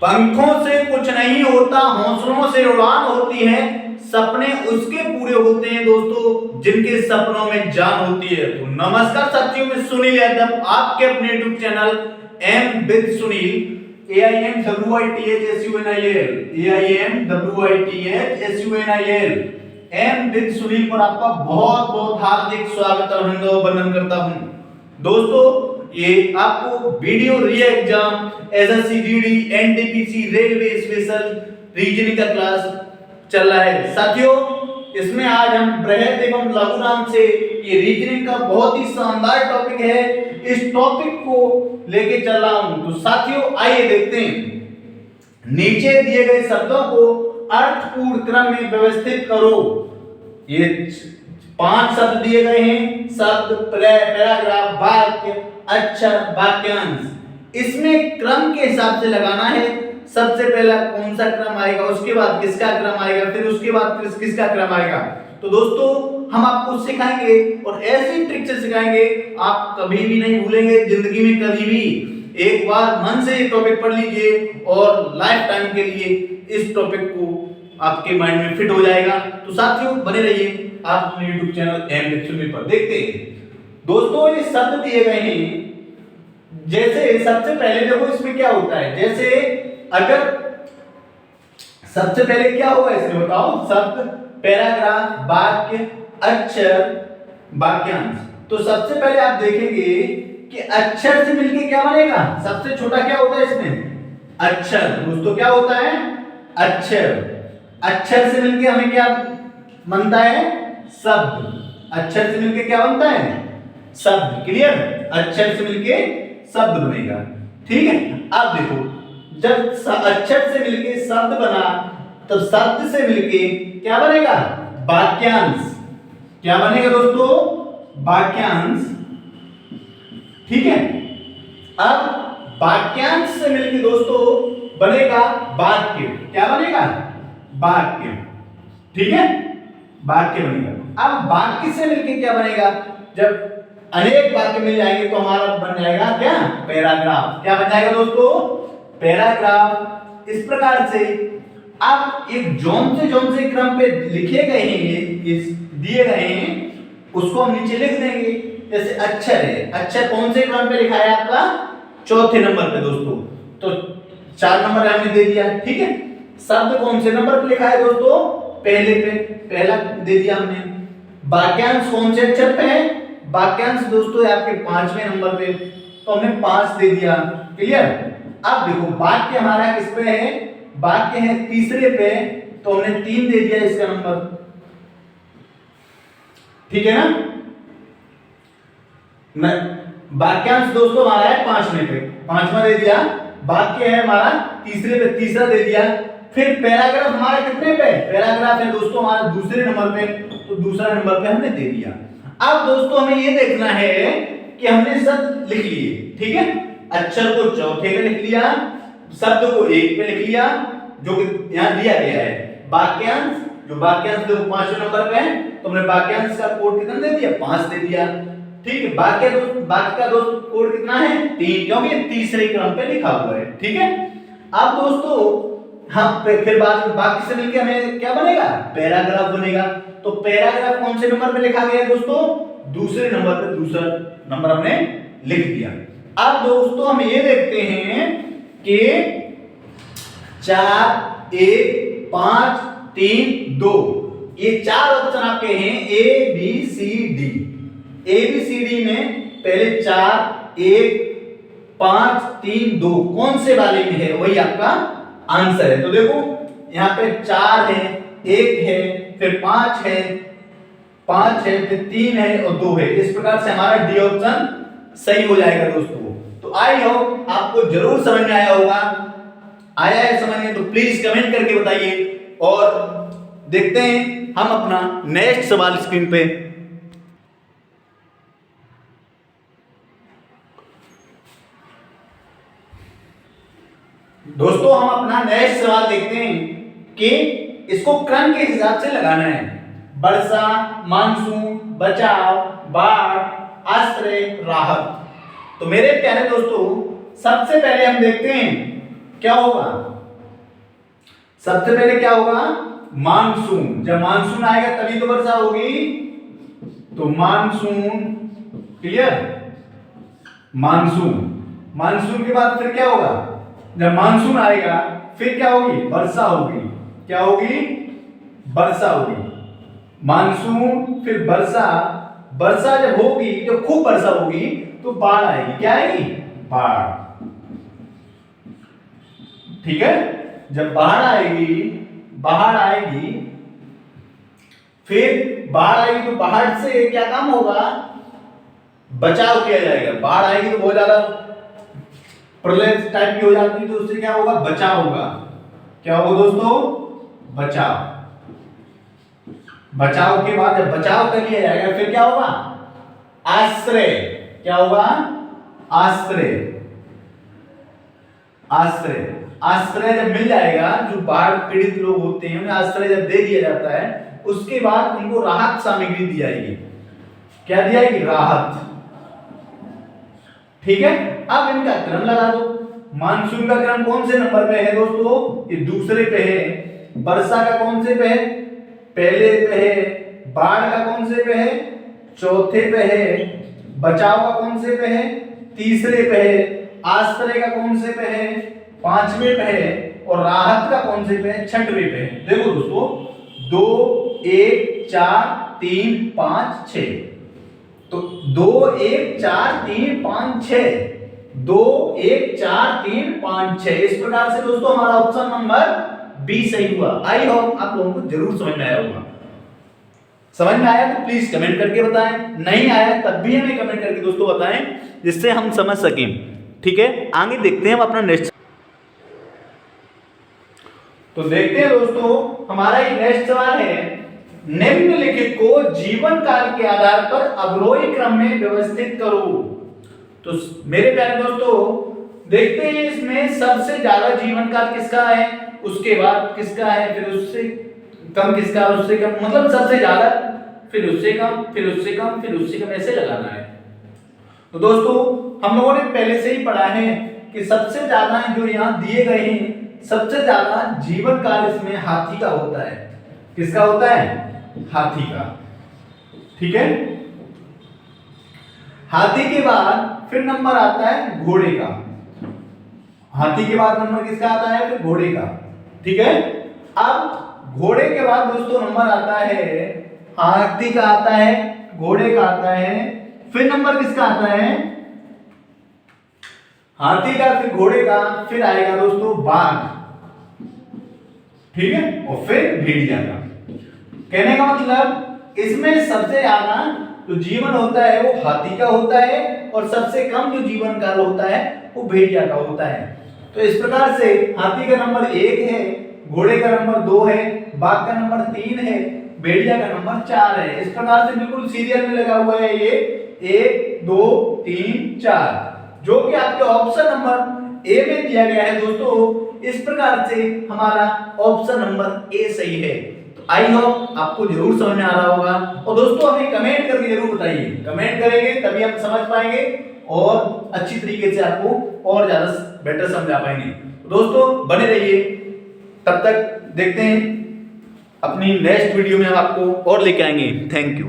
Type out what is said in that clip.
पंखों से कुछ नहीं होता, हौसलों से उड़ान होती है, सपने उसके पूरे होते हैं दोस्तों जिनके सपनों में जान होती है। तो नमस्कार साथियों, मैं सुनील यादव, आपके अपने YouTube channel aim with Sunil AIMWITHSUNIL aim with Sunil पर आपका बहुत बहुत हार्दिक स्वागत और अभिनंदन करता हूं। दोस्तों, ये आपको वीडियो री exam SSC GD NTPC railway special reasoning का क्लास चल रहा है। साथियों, इसमें आज हम बृहद एवं लघु नाम से ये रीजनिंग का बहुत ही शानदार टॉपिक है, इस टॉपिक को लेके चल रहा हूं। तो साथियों, आइए देखते हैं। नीचे दिए गए शब्दों को अर्थपूर्ण क्रम में व्यवस्थित करो। ये 5 शब्द दिए गए हैं, शब्द, पैराग्राफ, वाक्य, अक्षर, वाक्यांश। इसमें क्रम के हिसाब से लगाना है। सबसे पहला कौन सा क्रम आएगा, उसके बाद किसका क्रम आएगा, फिर उसके बाद किसका क्रम आएगा। तो दोस्तों, हम आपको सिखाएंगे और ऐसी ट्रिक से सिखाएंगे आप कभी भी नहीं भूलेंगे जिंदगी में, कभी भी। एक बार मन से ये टॉपिक पढ़ लीजिए और लाइफ टाइम के लिए इस टॉपिक को आपके माइंड में फिट हो जाएगा। तो साथियों, बने रहिए आप अपने YouTube channel aim with Sunil पर। देखते हैं दोस्तों, ये शब्द दिए गए हैं। जैसे सबसे पहले देखो इसमें क्या होता है, जैसे अगर सबसे पहले क्या होगा इसमें बताओ, शब्द, पैराग्राफ, वाक्य, अक्षर, वाक्यांश। तो सबसे पहले आप देखेंगे कि अक्षर से मिलके क्या बनेगा, सबसे छोटा क्या होता है इसमें, अक्षर। दोस्तों, क्या होता है, अक्षर। अक्षर से मिलके हमें क्या बनता है, शब्द। अक्षर से मिलके क्या बनता है, शब्द। क्लियर, अक्षर से मिलके शब्द बनेगा। ठीक है, अब देखो, जब अक्षर से मिलके शब्द बना तो शब्द से मिलके क्या बनेगा, वाक्यांश। क्या बनेगा दोस्तों, वाक्यांश। ठीक है, अब वाक्यांश से मिलके दोस्तों बनेगा वाक्य। क्या बनेगा, वाक्य। ठीक है, वाक्य बनेगा। अब वाक्य से मिलके क्या बनेगा, जब अनेक वाक्य मिल जाएंगे तो हमारा बन जाएगा क्या, पैराग्राफ। क्या बन जाएगा दोस्तों, पैराग्राफ। इस प्रकार से अब एक जौन से क्रम पे लिखे गए हैं, इस दिए गए हैं, उसको हम नीचे लिख देंगे। जैसे अक्षर है, अक्षर कौन से क्रम पे लिखा है आपका, चौथे नंबर पे दोस्तों। तो 4 नंबर हमने दे दिया। ठीक है, शब्द कौन से नंबर पे लिखा है दोस्तों, पहले पे, पहला दे दिया हमने। वाक्यांश कौन से अक्षर पे है, वाक्यांश दोस्तों आपके 5वें नंबर पे, तो हमने 5 दे दिया। क्लियर। अब देखो, वाक्य हमारा किस पे है, वाक्य है तीसरे पे, तो हमने 3 दे दिया इसका नंबर। ठीक है ना। वाक्यांश दोस्तों हमारा है 5वें पे, 5वां दे दिया। वाक्य है हमारा तीसरे पे, तीसरा दे दिया। फिर पैराग्राफ हमारा कितने पे, पैराग्राफ है दोस्तों हमारा दूसरे नंबर पे, तो दूसरा नंबर पे हमने दे दिया। अब दोस्तों हमें ये देखना है कि हमने शब्द लिख लिए। ठीक है, अक्षर को चौथे पे लिख लिया, शब्द को 1 पे लिख लिया, जो कि यहां दिया गया है। वाक्यांश, जो वाक्यांश देखो 5वें नंबर पे है, तो हमने वाक्यांश का कोड कितना दे दिया, 5 दे दिया। ठीक है, वाक्य का दोस्त कोड कितना है, 3, क्योंकि ये तीसरे क्रम पे लिखा हुआ है। ठीक है, अब दोस्तों हम फिर बाद वाक्य से मिलके हमें क्या बनेगा, पैराग्राफ बनेगा। तो पैराग्राफ कौन से नंबर पे लिखा गया है दोस्तों, दूसरे नंबर पे, दूसरा नंबर हमने लिख दिया। अब दोस्तों हम ये देखते हैं कि 4 1 5 3 2, ये 4 ऑप्शन आपके हैं, A B C D. A B C D में पहले 4 1 5 3 2 कौन से वाले में है, वही आपका आंसर है। तो देखो यहाँ पे 4 है, 1 है, फिर 5 है, 5 है, फिर 3 है और 2 है। इस प्रकार से हमारा डी ऑप्शन सही हो जाएगा दोस्तों। तो आई होप आपको जरूर समझ में आया होगा। आया है समझ में तो प्लीज कमेंट करके बताइए। और देखते हैं हम अपना नेक्स्ट सवाल स्क्रीन पे। दोस्तों हम अपना नेक्स्ट सवाल देखते हैं कि इसको क्रम के हिसाब से लगाना है। वर्षा, मानसून, बचाव, बाढ़, आश्रय, राहत। तो मेरे प्यारे दोस्तों, सबसे पहले हम देखते हैं क्या होगा, सबसे पहले क्या होगा, मानसून। जब मानसून आएगा तभी तो वर्षा होगी, तो मानसून, क्लियर, मानसून। मानसून के बाद फिर क्या होगा, जब मानसून आएगा फिर क्या होगी, वर्षा होगी। क्या होगी, वर्षा होगी। मानसून फिर वर्षा, वर्षा जब होगी, जब खूब वर्षा होगी तो बाढ़ आएगी। क्या आएगी, बाढ़। ठीक है, जब बाढ़ आएगी, बाढ़ आएगी, फिर बाढ़ आएगी तो बाढ़ से क्या काम होगा, बचाव किया जाएगा। बाढ़ आएगी तो बहुत ज्यादा प्रलय टाइप की हो जाती है, तो उससे क्या होगा, बचाव होगा। क्या होगा दोस्तों, बचाव। बचाव के बाद जब बचाव कर लिया जाएगा फिर क्या होगा, आश्रय। क्या होगा, आश्रय। आश्रय, आश्रय जब मिल जाएगा, जो बाढ़ पीड़ित लोग होते हैं उन्हें आश्रय जब दे दिया जाता है, उसके बाद उनको राहत सामग्री दी जाएगी। क्या दी जाएगी, राहत। ठीक है, अब इनका क्रम लगा दो। मानसून का क्रम कौन से नंबर पे है दोस्तों, ये दूसरे पे है। वर्षा का कौन से पे है, पहले पे है। बाढ़ का कौन से पे है, चौथे पे है। बचाव का कौन से पे है, तीसरे पे है। आश्रय का कौन से पे है, पांचवें पे है। और राहत का कौन से पे है, छठवें पे है। देखो दोस्तों, 2 1 4 3 5 6, तो 2 1 4 3 5 6, 2 1 4 3 5 6। इस प्रकार से दोस्तों हमारा ऑप्शन नंबर बी सही हुआ। आई होप आप लोगों को जरूर समझ में आया होगा। समझ में आया तो प्लीज कमेंट करके बताएं, नहीं आया तब भी हमें कमेंट करके दोस्तों बताएं, जिससे हम समझ सकें। ठीक है, आगे देखते हैं हम अपना नेक्स्ट। तो देखते हैं दोस्तों, हमारा ये नेक्स्ट सवाल है, निम्नलिखित को जीवन काल के आधार पर अवरोही क्रम में व्यवस्थित करो। तो मेरे प्यारे दोस्तों देखते हैं, इसमें सबसे ज्यादा जीवन काल किसका है, उसके बाद किसका है, फिर उससे कम किसका, उससे कम, मतलब सबसे ज्यादा, फिर उससे कम, फिर उससे कम, फिर उससे कम, ऐसे लगाना है। तो दोस्तों हम लोगों ने पहले से ही पढ़ा है कि सबसे ज्यादा जो यहाँ दिए गए हैं, सबसे ज्यादा जीवन काल इसमें हाथी का होता है। किसका होता है, हाथी का। ठीक है, हाथी के बाद फिर नंबर आता है घोड़े का। हाथी के बाद नंबर किसका आता है, फिर घोड़े का। ठीक है, अब घोड़े के बाद दोस्तों नंबर आता है, हाथी का आता है, घोड़े का आता है, फिर नंबर किसका आता है, हाथी का, फिर घोड़े का, फिर आएगा दोस्तों बाघ। ठीक है, और फिर भेड़िया का। कहने का मतलब इसमें सबसे ज्यादा जो जीवन होता है वो हाथी का होता है, और सबसे कम जो जीवन काल होता है वो भेड़िया का होता है। तो इस प्रकार से हाथी का नंबर 1 है, घोड़े का नंबर 2 है, बाघ का नंबर 3 है, भेड़िया का नंबर 4 है। इस प्रकार से बिल्कुल सीरियल में लगा हुआ है ये 1 2 3 4, जो कि आपके ऑप्शन नंबर ए में दिया गया है दोस्तों। इस प्रकार से हमारा ऑप्शन नंबर ए सही है। तो आई होप आपको जरूर समझ में आ रहा होगा। और दोस्तों हमें कमेंट करके जरूर बताइए, कमेंट करेंगे तभी हम समझ पाएंगे और अच्छी तरीके से आपको और ज्यादा बेटर समझा पाएंगे। तो दोस्तों बने रहिए, तब तक देखते हैं अपनी नेक्स्ट वीडियो में हम आपको और लेके आएंगे। Thank you.